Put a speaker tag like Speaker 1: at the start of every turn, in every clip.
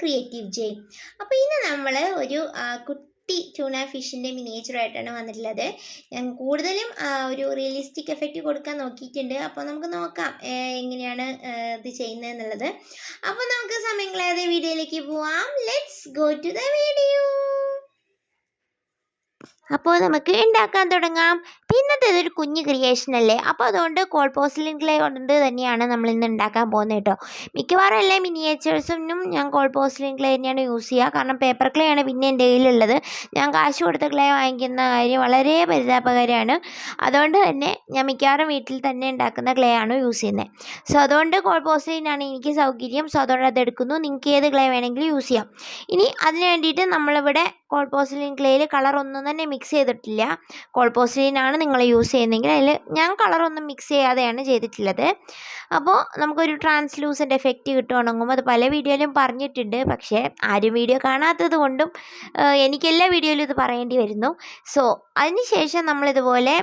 Speaker 1: Creative Jain. അപ്പോൾ ഇന്ന് നമ്മൾ ഒരു കുട്ടി ട്യൂണ ഫിഷിൻ്റെ മിനിയേച്ചറായിട്ടാണ് വന്നിട്ടുള്ളത്. ഞാൻ കൂടുതലും ഒരു റിയലിസ്റ്റിക് എഫക്റ്റ് കൊടുക്കാൻ നോക്കിയിട്ടുണ്ട്. അപ്പോൾ നമുക്ക് നോക്കാം എങ്ങനെയാണ് ഇത് ചെയ്യുന്നതെന്നുള്ളത്. അപ്പോൾ നമുക്ക് സമയം കളയാതെ വീഡിയോയിലേക്ക് പോവാം. Let's go to the video. അപ്പോൾ നമുക്ക് ഉണ്ടാക്കാൻ തുടങ്ങാം. ഇന്നത്തെ ഇതൊരു കുഞ്ഞ് ക്രിയേഷൻ അല്ലേ, അപ്പോൾ അതുകൊണ്ട് കോൾ പോർസിലിൻ ക്ലേ കൊണ്ട് തന്നെയാണ് നമ്മൾ ഇന്ന് ഉണ്ടാക്കാൻ പോകുന്നത് കേട്ടോ. മിക്കവാറും എല്ലാ മിനിയേച്ചേഴ്സിനും ഞാൻ കോൾ പോർസിലിൻ ക്ലേ തന്നെയാണ് യൂസ് ചെയ്യുക. കാരണം പേപ്പർ ക്ലേ ആണ് പിന്നെ എൻ്റെ കയ്യിലുള്ളത്. ഞാൻ കാശ് കൊടുത്ത ക്ലേ വാങ്ങിക്കുന്ന കാര്യം വളരെ പരിതാപകരമാണ്. അതുകൊണ്ട് തന്നെ ഞാൻ മിക്കവാറും വീട്ടിൽ തന്നെ ഉണ്ടാക്കുന്ന ക്ലേ ആണ് യൂസ് ചെയ്യുന്നത്. സോ അതുകൊണ്ട് കോൾ പോർസിലിനാണ് എനിക്ക് സൗകര്യം. സോ അതുകൊണ്ട് അതെടുക്കുന്നു. നിങ്ങൾക്ക് ഏത് ക്ലേ വേണമെങ്കിലും യൂസ് ചെയ്യാം. ഇനി അതിന് വേണ്ടിയിട്ട് നമ്മളിവിടെ കോൾ പോർസിലിൻ ക്ലേയിൽ കളറൊന്നും തന്നെ മിക്സ് ചെയ്തിട്ടില്ല. കോൾ പോർസിലിനാണ് നിങ്ങൾ യൂസ് ചെയ്യുന്നതെങ്കിൽ അതിൽ ഞാൻ കളറൊന്നും മിക്സ് ചെയ്യാതെയാണ് ചെയ്തിട്ടുള്ളത്. അപ്പോൾ നമുക്കൊരു ട്രാൻസ്ലൂസൻ്റ് എഫക്റ്റ് കിട്ടും ഉണങ്ങുമ്പോൾ. അത് പല വീഡിയോയിലും പറഞ്ഞിട്ടുണ്ട്, പക്ഷേ ആരും വീഡിയോ കാണാത്തത് കൊണ്ടും എനിക്കെല്ലാ വീഡിയോയിലും ഇത് പറയേണ്ടി വരുന്നു. സോ അതിനുശേഷം നമ്മളിതുപോലെ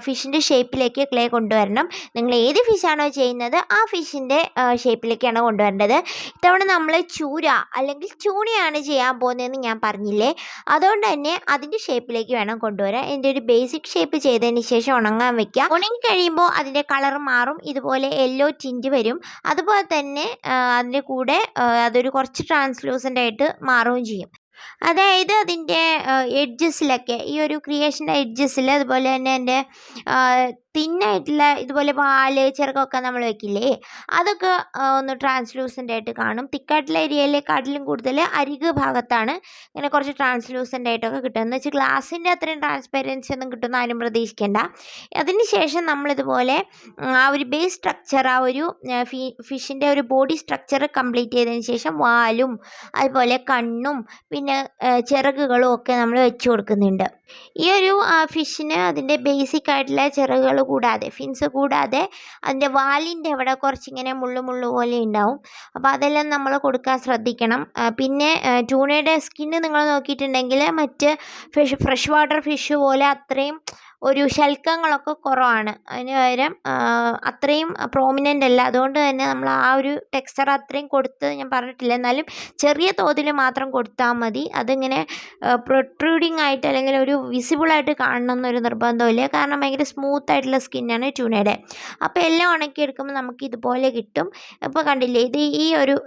Speaker 1: ഫിഷിൻ്റെ ഷേപ്പിലേക്ക് ക്ലേ കൊണ്ടുവരണം. നിങ്ങൾ ഏത് ഫിഷാണോ ചെയ്യുന്നത് ആ ഫിഷിൻ്റെ ഷേപ്പിലേക്കാണ് കൊണ്ടുവരേണ്ടത്. ഇത്തവണ നമ്മൾ ചൂര അല്ലെങ്കിൽ ചൂണയാണ് ചെയ്യാൻ പോകുന്നതെന്ന് ഞാൻ പറഞ്ഞില്ലേ, അതുകൊണ്ട് തന്നെ അതിൻ്റെ ഷേപ്പിലേക്ക് വേണം കൊണ്ടുവരാൻ. എൻ്റെ ഒരു ബേസിക് ഷേപ്പ് ചെയ്തതിന് ശേഷം ഉണങ്ങാൻ വെക്കുക. ഉണങ്ങി കഴിയുമ്പോൾ അതിൻ്റെ കളർ മാറും, ഇതുപോലെ യെല്ലോ ടിൻറ്റ് വരും. അതുപോലെ തന്നെ അതിൻ്റെ കൂടെ അതൊരു കുറച്ച് ട്രാൻസ്ലൂസൻ്റ് ആയിട്ട് മാറുകയും ചെയ്യും. അതായത് അതിൻ്റെ എഡ്ജസിലൊക്കെ, ഈ ഒരു ക്രിയേഷൻ്റെ എഡ്ജസിൽ, അതുപോലെ തന്നെ എൻ്റെ തിന്നായിട്ടുള്ള ഇതുപോലെ വാല് ചിറകൊക്കെ നമ്മൾ വെക്കില്ലേ, അതൊക്കെ ഒന്ന് ട്രാൻസ്ലൂസൻ്റ് ആയിട്ട് കാണും. തിക്കായിട്ടുള്ള ഏരിയയിലേക്കാട്ടിലും കൂടുതൽ അരിക് ഭാഗത്താണ് ഇങ്ങനെ കുറച്ച് ട്രാൻസ്ലൂസൻ്റ് ആയിട്ടൊക്കെ കിട്ടും. എന്ന് വെച്ചാൽ ഗ്ലാസിൻ്റെ അത്രയും ട്രാൻസ്പെറൻസി ഒന്നും കിട്ടുന്ന ആരും പ്രതീക്ഷിക്കേണ്ട. അതിന് ശേഷം നമ്മളിതുപോലെ ആ ഒരു ബേസ് സ്ട്രക്ചർ, ആ ഒരു ഫിഷിൻ്റെ ഒരു ബോഡി സ്ട്രക്ചർ കംപ്ലീറ്റ് ചെയ്തതിന് ശേഷം വാലും അതുപോലെ കണ്ണും പിന്നെ ചിറകുകളും ഒക്കെ നമ്മൾ വെച്ച് കൊടുക്കുന്നുണ്ട്. ഈ ഒരു ഫിഷിന് അതിൻ്റെ ബേസിക് ആയിട്ടുള്ള ചിറകുകൾ കൂടാതെ, ഫിൻസ് കൂടാതെ അതിൻ്റെ വാലിൻ്റെ അവിടെ കുറച്ചിങ്ങനെ മുള്ളു പോലെ ഉണ്ടാവും. അപ്പോൾ അതെല്ലാം നമ്മൾ കൊടുക്കാൻ ശ്രദ്ധിക്കണം. പിന്നെ ട്യൂണയുടെ സ്കിന്ന് നിങ്ങൾ നോക്കിയിട്ടുണ്ടെങ്കിൽ മറ്റ് ഫ്രഷ് വാട്ടർ ഫിഷ് പോലെ അത്രയും ഒരു ശൽക്കങ്ങളൊക്കെ കുറവാണ്. അതിന് പകരം അത്രയും പ്രോമിനൻ്റ് അല്ല. അതുകൊണ്ട് തന്നെ നമ്മൾ ആ ഒരു ടെക്സ്ചർ അത്രയും കൊടുത്ത് ഞാൻ പറഞ്ഞിട്ടില്ല, എന്നാലും ചെറിയ തോതിൽ മാത്രം കൊടുത്താൽ മതി. അതിങ്ങനെ പ്രൊട്രൂഡിങ് ആയിട്ട് അല്ലെങ്കിൽ ഒരു വിസിബിളായിട്ട് കാണണം എന്നൊരു നിർബന്ധമില്ല. കാരണം ഭയങ്കര സ്മൂത്ത് ആയിട്ടുള്ള സ്കിന്നാണ് ട്യൂണയുടെ. അപ്പോൾ എല്ലാം ഉണക്കിയെടുക്കുമ്പോൾ നമുക്ക് ഇതുപോലെ കിട്ടും. ഇപ്പോൾ കണ്ടില്ലേ, ഇത് ഈ ഒരു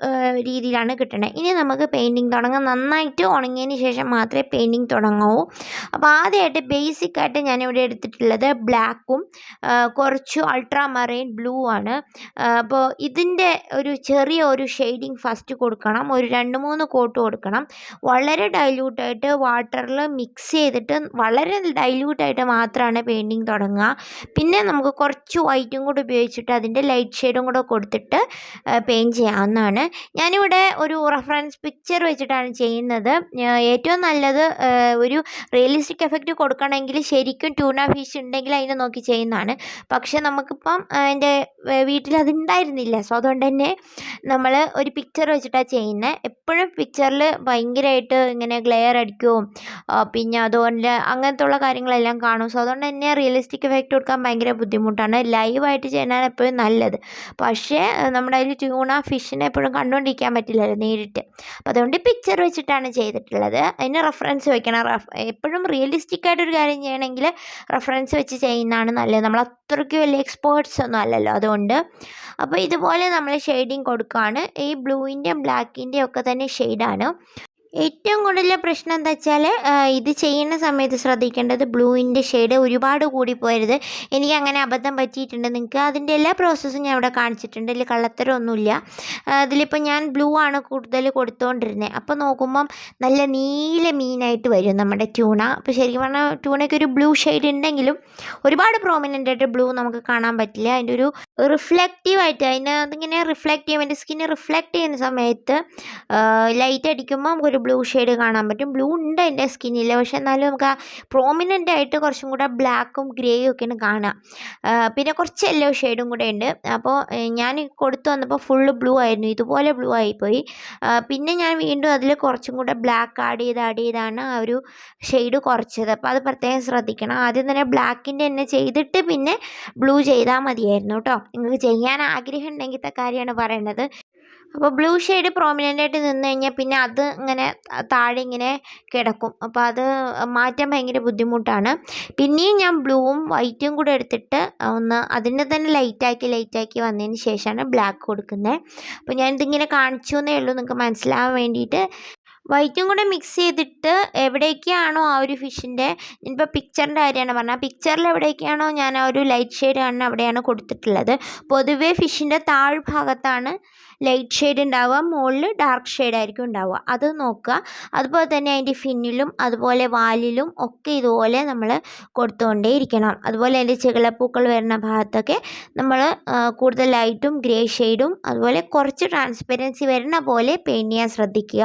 Speaker 1: രീതിയിലാണ് കിട്ടണത്. ഇനി നമുക്ക് പെയിൻറ്റിങ് തുടങ്ങാം. നന്നായിട്ട് ഉണങ്ങിയതിന് ശേഷം മാത്രമേ പെയിൻറ്റിങ് തുടങ്ങാവൂ. അപ്പോൾ ആദ്യമായിട്ട് ബേസിക്കായിട്ട് ഞാനിവിടെ എടുത്തിട്ടുള്ളത് ബ്ലാക്കും കുറച്ച് അൾട്രാ മറൈൻ ബ്ലൂ ആണ്. അപ്പോൾ ഇതിൻ്റെ ഒരു ചെറിയ ഒരു ഷെയ്ഡിങ് ഫസ്റ്റ് കൊടുക്കണം. ഒരു 2-3 കോട്ട് കൊടുക്കണം. വളരെ ഡൈല്യൂട്ടായിട്ട് വാട്ടറിൽ മിക്സ് ചെയ്തിട്ട് വളരെ ഡൈല്യൂട്ടായിട്ട് മാത്രമാണ് പെയിൻറ്റിങ് തുടങ്ങുക. പിന്നെ നമുക്ക് കുറച്ച് വൈറ്റും കൂടെ ഉപയോഗിച്ചിട്ട് അതിൻ്റെ ലൈറ്റ് ഷെയ്ഡും കൂടെ കൊടുത്തിട്ട് പെയിൻറ്റ് ചെയ്യാവുന്നതാണ്. ഞാനിവിടെ ഒരു റെഫറൻസ് പിക്ചർ വെച്ചിട്ടാണ് ചെയ്യുന്നത്. ഏറ്റവും നല്ലത് ഒരു റിയലിസ്റ്റിക് എഫക്റ്റ് കൊടുക്കണമെങ്കിൽ ശരിക്കും ട്യൂണ ഫിഷ് ഉണ്ടെങ്കിൽ അതിനെ നോക്കി ചെയ്യുന്നതാണ്. പക്ഷേ നമുക്കിപ്പം എൻ്റെ വീട്ടിൽ അതുണ്ടായിരുന്നില്ല. സോ അതുകൊണ്ട് തന്നെ നമ്മൾ ഒരു പിക്ചർ വെച്ചിട്ടാണ് ചെയ്യുന്നത്. എപ്പോഴും പിക്ചറിൽ ഭയങ്കരമായിട്ട് ഇങ്ങനെ ഗ്ലെയർ അടിക്കുകയും പിന്നെ അതുകൊണ്ട് അങ്ങനത്തെ ഉള്ള കാര്യങ്ങളെല്ലാം കാണും. സോ അതുകൊണ്ട് തന്നെ റിയലിസ്റ്റിക് എഫക്റ്റ് കൊടുക്കാൻ ഭയങ്കര ബുദ്ധിമുട്ടാണ്. ലൈവായിട്ട് ചെയ്യാനാണ് എപ്പോഴും നല്ലത്. പക്ഷേ നമ്മുടെ അതിൽ ട്യൂണ ഫിഷിനെ എപ്പോഴും കണ്ടുകൊണ്ടിരിക്കാൻ പറ്റില്ലല്ലോ നേരിട്ട്. അപ്പോൾ അതുകൊണ്ട് പിക്ചർ വെച്ചിട്ടാണ് ചെയ്തിട്ടുള്ളത്. അതിന് റെഫറൻസ് വെക്കണം. എപ്പോഴും റിയലിസ്റ്റിക് ആയിട്ടൊരു കാര്യം ചെയ്യണമെങ്കിൽ റെഫറൻസ് വെച്ച് ചെയ്യുന്നതാണ് നല്ലത്. നമ്മൾ അത്രയ്ക്ക് വലിയ എക്സ്പേർട്സ് ഒന്നും അല്ലല്ലോ, അതുകൊണ്ട്. അപ്പോൾ ഇതുപോലെ നമ്മൾ ഷെയ്ഡിങ് കൊടുക്കുകയാണ്. ഈ ബ്ലൂവിൻ്റെയും ബ്ലാക്കിൻ്റെയും ഒക്കെ തന്നെ ഷെയ്ഡാണ്. ഏറ്റവും കൂടുതൽ പ്രശ്നം എന്താ വെച്ചാൽ ഇത് ചെയ്യുന്ന സമയത്ത് ശ്രദ്ധിക്കേണ്ടത് ബ്ലൂവിൻ്റെ ഷെയ്ഡ് ഒരുപാട് കൂടിപ്പോയരുത്. എനിക്ക് അങ്ങനെ അബദ്ധം പറ്റിയിട്ടുണ്ട്. നിങ്ങൾക്ക് അതിൻ്റെ എല്ലാ പ്രോസസ്സും ഞാൻ ഇവിടെ കാണിച്ചിട്ടുണ്ട്. ഇതിൽ കള്ളത്തരമൊന്നുമില്ല. ഇതിലിപ്പോൾ ഞാൻ ബ്ലൂ ആണ് കൂടുതൽ കൊടുത്തുകൊണ്ടിരുന്നത്. അപ്പോൾ നോക്കുമ്പം നല്ല നീല മീനായിട്ട് വരും നമ്മുടെ ട്യൂണ. അപ്പോൾ ശരിക്കും പറഞ്ഞാൽ ട്യൂണയ്ക്ക് ഒരു ബ്ലൂ ഷെയ്ഡ് ഉണ്ടെങ്കിലും ഒരുപാട് പ്രോമിനൻ്റ് ആയിട്ട് ബ്ലൂ നമുക്ക് കാണാൻ പറ്റില്ല. അതിൻ്റെ ഒരു റിഫ്ലക്റ്റീവായിട്ട് അതിങ്ങനെ റിഫ്ലക്റ്റ് ചെയ്യും. എൻ്റെ സ്കിന്ന് റിഫ്ലക്റ്റ് ചെയ്യുന്ന സമയത്ത് ലൈറ്റ് അടിക്കുമ്പോൾ നമുക്കൊരു ബ്ലൂ ഷെയ്ഡ് കാണാൻ പറ്റും. ബ്ലൂ ഉണ്ട് എൻ്റെ സ്കിന്നിൽ, പക്ഷെ എന്നാലും നമുക്ക് ആ പ്രോമിനൻ്റ് ആയിട്ട് കുറച്ചും കൂടെ ബ്ലാക്കും ഗ്രേയും ഒക്കെയാണ് കാണുക. പിന്നെ കുറച്ച് യെല്ലോ ഷെയ്ഡും കൂടെ ഉണ്ട്. അപ്പോൾ ഞാൻ കൊടുത്തു വന്നപ്പോൾ ഫുള്ള് ബ്ലൂ ആയിരുന്നു, ഇതുപോലെ ബ്ലൂ ആയിപ്പോയി. പിന്നെ ഞാൻ വീണ്ടും അതിൽ കുറച്ചും കൂടെ ബ്ലാക്ക് ആഡ് ചെയ്താണ് ആ ഒരു ഷെയ്ഡ് കുറച്ചത്. അപ്പോൾ അത് പ്രത്യേകം ശ്രദ്ധിക്കണം. ആദ്യം തന്നെ ബ്ലാക്കിൻ്റെ തന്നെ ചെയ്തിട്ട് പിന്നെ ബ്ലൂ ചെയ്താൽ മതിയായിരുന്നു കേട്ടോ. നിങ്ങൾക്ക് ചെയ്യാൻ ആഗ്രഹം ഉണ്ടെങ്കിലത്തെ കാര്യമാണ് പറയണത്. അപ്പോൾ ബ്ലൂ ഷെയ്ഡ് പ്രോമിനൻ്റ് ആയിട്ട് നിന്ന് കഴിഞ്ഞാൽ പിന്നെ അത് ഇങ്ങനെ താഴെ ഇങ്ങനെ കിടക്കും. അപ്പോൾ അത് മാറ്റാൻ ഭയങ്കര ബുദ്ധിമുട്ടാണ്. പിന്നെയും ഞാൻ ബ്ലൂവും വൈറ്റും കൂടെ എടുത്തിട്ട് ഒന്ന് അതിനെ തന്നെ ലൈറ്റാക്കി വന്നതിന് ശേഷമാണ് ബ്ലാക്ക് കൊടുക്കുന്നത്. അപ്പോൾ ഞാനിതിങ്ങനെ കാണിച്ചു എന്നേ ഉള്ളൂ നിങ്ങൾക്ക് മനസ്സിലാവാൻ വേണ്ടിയിട്ട്. വൈറ്റും കൂടെ മിക്സ് ചെയ്തിട്ട് എവിടേക്കാണോ ആ ഒരു ഫിഷിൻ്റെ, ഇപ്പോൾ പിക്ചറിൻ്റെ കാര്യമാണ് പറഞ്ഞത്, പിക്ചറിൽ എവിടേക്കാണോ ഞാൻ ആ ഒരു ലൈറ്റ് ഷെയ്ഡ് കാണുന്നത് അവിടെയാണ് കൊടുത്തിട്ടുള്ളത്. പൊതുവേ ഫിഷിൻ്റെ താഴ്ഭാഗത്താണ് ലൈറ്റ് ഷെയ്ഡ് ഉണ്ടാവുക, മുകളിൽ ഡാർക്ക് ഷെയ്ഡായിരിക്കും ഉണ്ടാവുക. അത് നോക്കുക. അതുപോലെ തന്നെ അതിൻ്റെ ഫിന്നിലും അതുപോലെ വാലിലും ഒക്കെ ഇതുപോലെ നമ്മൾ കൊടുത്തുകൊണ്ടേ ഇരിക്കണം. അതുപോലെ അതിൻ്റെ ചികിളപ്പൂക്കൾ വരുന്ന ഭാഗത്തൊക്കെ നമ്മൾ കൂടുതൽ ലൈറ്റും ഗ്രേ ഷെയ്ഡും അതുപോലെ കുറച്ച് ട്രാൻസ്പെറൻസി വരുന്ന പോലെ പെയിൻറ്റ് ചെയ്യാൻ ശ്രദ്ധിക്കുക.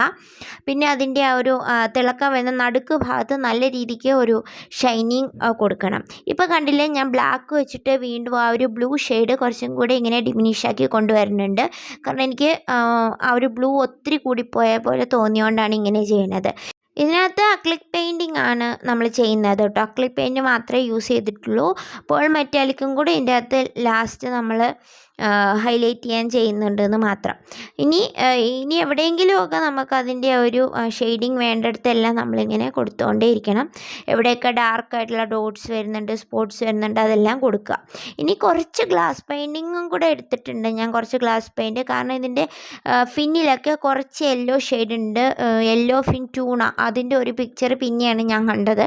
Speaker 1: പിന്നെ അതിൻ്റെ ആ ഒരു തിളക്കം വരുന്ന നടുക്ക് ഭാഗത്ത് നല്ല രീതിക്ക് ഒരു ഷൈനിങ് കൊടുക്കണം. ഇപ്പോൾ കണ്ടില്ലേ, ഞാൻ ബ്ലാക്ക് വെച്ചിട്ട് വീണ്ടും ആ ഒരു ബ്ലൂ ഷെയ്ഡ് കുറച്ചും കൂടി ഇങ്ങനെ ഡിമിനിഷാക്കി കൊണ്ടുവരുന്നുണ്ട്. കാരണം എനിക്ക് ആ ഒരു ബ്ലൂ ഒത്തിരി കൂടിപ്പോയ പോലെ തോന്നിയോണ്ടാണ് ഇങ്ങനെ ചെയ്യുന്നത്. ഇതിനകത്ത് അക്ലിക് പെയിൻറ്റിങ് ആണ് നമ്മൾ ചെയ്യുന്നത് കേട്ടോ. അക്ലിക് പെയിൻറ്റ് മാത്രമേ യൂസ് ചെയ്തിട്ടുള്ളൂ. പേൾ മെറ്റാലിക്കും കൂടി ഇതിൻ്റെ അകത്ത് ലാസ്റ്റ് നമ്മൾ ഹൈലൈറ്റ് ചെയ്യാൻ ചെയ്യുന്നുണ്ടെന്ന് മാത്രം. ഇനി എവിടെയെങ്കിലുമൊക്കെ നമുക്കതിൻ്റെ ഒരു ഷെയ്ഡിങ് വേണ്ടിടത്തെല്ലാം നമ്മളിങ്ങനെ കൊടുത്തുകൊണ്ടേ ഇരിക്കണം. എവിടെയൊക്കെ ഡാർക്കായിട്ടുള്ള ഡോട്ട്സ് വരുന്നുണ്ട്, സ്പോട്ട്സ് വരുന്നുണ്ട്, അതെല്ലാം കൊടുക്കുക. ഇനി കുറച്ച് ഗ്ലാസ് പെയിൻറ്റിങ്ങും കൂടെ എടുത്തിട്ടുണ്ട് ഞാൻ, കുറച്ച് ഗ്ലാസ് പെയിൻറ്റ്. കാരണം ഇതിൻ്റെ ഫിന്നിലൊക്കെ കുറച്ച് യെല്ലോ ഷെയ്ഡ് ഉണ്ട്, യെല്ലോ ഫിൻ ട്യൂണ, അതിൻ്റെ ഒരു പിക്ചർ പിന്നെയാണ് ഞാൻ കണ്ടത്.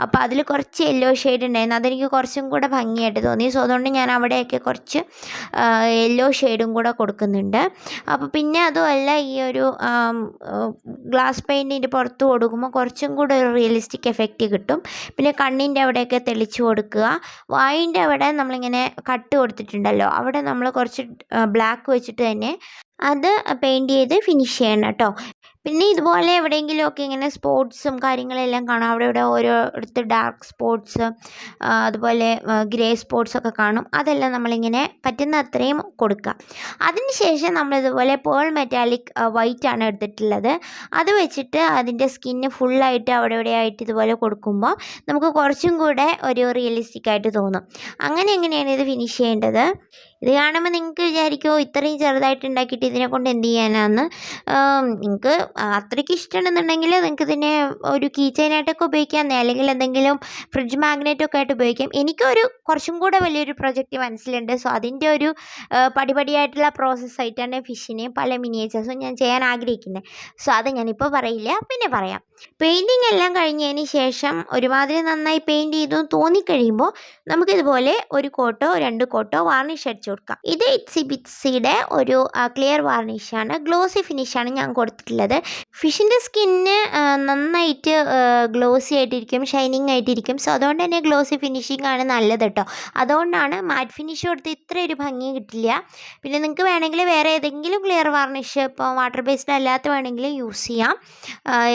Speaker 1: അപ്പോൾ അതിൽ കുറച്ച് യെല്ലോ ഷെയ്ഡ് ഉണ്ടായിരുന്നു, അതെനിക്ക് കുറച്ചും കൂടെ ഭംഗിയായിട്ട് തോന്നി. സോ അതുകൊണ്ട് ഞാൻ അവിടെയൊക്കെ കുറച്ച് യെല്ലോ ഷെയ്ഡും കൂടെ കൊടുക്കുന്നുണ്ട്. അപ്പോൾ പിന്നെ അതുമല്ല, ഈ ഒരു ഗ്ലാസ് പെയിൻറ്റിൻ്റെ പുറത്ത് കൊടുക്കുമ്പോൾ കുറച്ചും കൂടെ ഒരു റിയലിസ്റ്റിക് എഫക്റ്റ് കിട്ടും. പിന്നെ കണ്ണിൻ്റെ അവിടെയൊക്കെ തെളിച്ച് കൊടുക്കുക. വായിൻ്റെ അവിടെ നമ്മളിങ്ങനെ കട്ട് കൊടുത്തിട്ടുണ്ടല്ലോ, അവിടെ നമ്മൾ കുറച്ച് ബ്ലാക്ക് വെച്ചിട്ട് തന്നെ അത് പെയിൻറ്റ് ചെയ്ത് ഫിനിഷ് ചെയ്യണം കേട്ടോ. പിന്നെ ഇതുപോലെ എവിടെയെങ്കിലുമൊക്കെ ഇങ്ങനെ സ്പോട്ട്സും കാര്യങ്ങളെല്ലാം കാണാം. അവിടെ ഇവിടെ ഓരോരുത്തർ ഡാർക്ക് സ്പോട്ട്സ് അതുപോലെ ഗ്രേ സ്പോട്ട്സൊക്കെ കാണും. അതെല്ലാം നമ്മളിങ്ങനെ പറ്റുന്ന അത്രയും കൊടുക്കുക. അതിന് ശേഷം നമ്മളിതുപോലെ പേൾ മെറ്റാലിക് വൈറ്റാണ് എടുത്തിട്ടുള്ളത്. അത് വെച്ചിട്ട് അതിൻ്റെ സ്കിന്ന് ഫുള്ളായിട്ട് അവിടെ ഇവിടെ ആയിട്ട് ഇതുപോലെ കൊടുക്കുമ്പോൾ നമുക്ക് കുറച്ചും കൂടെ ഒരു റിയലിസ്റ്റിക് ആയിട്ട് തോന്നും. എങ്ങനെയാണ് ഇത് ഫിനിഷ് ചെയ്യേണ്ടത്? ഇത് കാണുമ്പോൾ നിങ്ങൾക്ക് വിചാരിക്കുമോ ഇത്രയും ചെറുതായിട്ട് ഉണ്ടാക്കിയിട്ട് ഇതിനെ കൊണ്ട് എന്ത് ചെയ്യാനാന്ന്. നിങ്ങൾക്ക് അത്രയ്ക്ക് ഇഷ്ടമുണ്ടെന്നുണ്ടെങ്കിൽ നിങ്ങൾക്ക് ഇതിനെ ഒരു കീ ചെയിനായിട്ടൊക്കെ ഉപയോഗിക്കാം, അല്ലെങ്കിൽ എന്തെങ്കിലും ഫ്രിഡ്ജ് മാഗ്നറ്റൊക്കെ ആയിട്ട് ഉപയോഗിക്കാം. എനിക്കൊരു കുറച്ചും കൂടെ വലിയൊരു പ്രൊജക്റ്റ് മനസ്സിലുണ്ട്. സോ അതിൻ്റെ ഒരു പടിപടിയായിട്ടുള്ള പ്രോസസ്സായിട്ടാണ് ഫിഷിനെയും പല മിനിയേച്ചേഴ്സും ഞാൻ ചെയ്യാൻ ആഗ്രഹിക്കുന്നത്. സോ അത് ഞാനിപ്പോൾ പറയില്ല, പിന്നെ പറയാം. പെയിൻറ്റിങ് എല്ലാം കഴിഞ്ഞതിന് ശേഷം ഒരുമാതിരി നന്നായി പെയിൻറ്റ് ചെയ്തു തോന്നിക്കഴിയുമ്പോൾ നമുക്കിതുപോലെ ഒരു കോട്ടോ 2 കോട്ടോ വാർണിഷ് അടിച്ചു കൊടുക്കാം. ഇത് ഇറ്റ്സിബിറ്റ്സിയുടെ ഒരു ക്ലിയർ വാർണിഷാണ്, ഗ്ലോസി ഫിനിഷാണ് ഞാൻ കൊടുത്തിട്ടുള്ളത്. ഫിഷിൻ്റെ സ്കിന്ന് നന്നായിട്ട് ഗ്ലോസി ആയിട്ടിരിക്കും, ഷൈനിങ് ആയിട്ടിരിക്കും. സോ അതുകൊണ്ട് തന്നെ ഗ്ലോസി ഫിനിഷിംഗ് ആണ് നല്ലത് കേട്ടോ. അതുകൊണ്ടാണ് മാറ്റ് ഫിനിഷ് കൊടുത്ത് ഇത്ര ഒരു ഭംഗി കിട്ടില്ല. പിന്നെ നിങ്ങൾക്ക് വേണമെങ്കിൽ വേറെ ഏതെങ്കിലും ക്ലിയർ വാർണിഷ്, ഇപ്പോൾ വാട്ടർ ബേസ്ഡ് അല്ലാത്ത വേണമെങ്കിൽ യൂസ് ചെയ്യാം.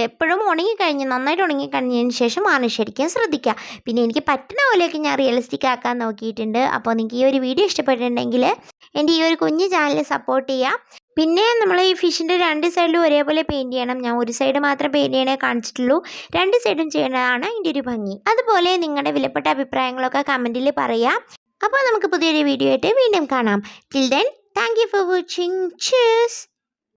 Speaker 1: എപ്പോഴും നന്നായിട്ട് ഉണങ്ങിക്കഴിഞ്ഞതിന് ശേഷം വാർണിഷ് അടിക്കാൻ ശ്രദ്ധിക്കുക. പിന്നെ എനിക്ക് പറ്റുന്ന പോലെയൊക്കെ ഞാൻ റിയലിസ്റ്റിക് ആക്കാൻ നോക്കിയിട്ടുണ്ട്. അപ്പോൾ നിങ്ങൾക്ക് ഈ ഒരു വീഡിയോ ഇഷ്ടപ്പെട്ടിട്ടുണ്ടെങ്കിൽ എൻ്റെ ഈ ഒരു കുഞ്ഞു ചാനൽ സപ്പോർട്ട് ചെയ്യുക. പിന്നെ നമ്മൾ ഈ ഫിഷിൻ്റെ 2 സൈഡിലും ഒരേപോലെ പെയിൻറ്റ് ചെയ്യണം. ഞാൻ ഒരു സൈഡ് മാത്രം പെയിൻറ്റ് ചെയ്യണേ കാണിച്ചിട്ടുള്ളൂ, 2 സൈഡും ചെയ്യണതാണ് ഇതിൻ്റെ ഒരു ഭംഗി. അതുപോലെ നിങ്ങളുടെ വിലപ്പെട്ട അഭിപ്രായങ്ങളൊക്കെ കമൻറ്റിൽ പറയുക. അപ്പോൾ നമുക്ക് പുതിയൊരു വീഡിയോ ആയിട്ട് വീണ്ടും കാണാം. Till then, thank you for watching. cheers.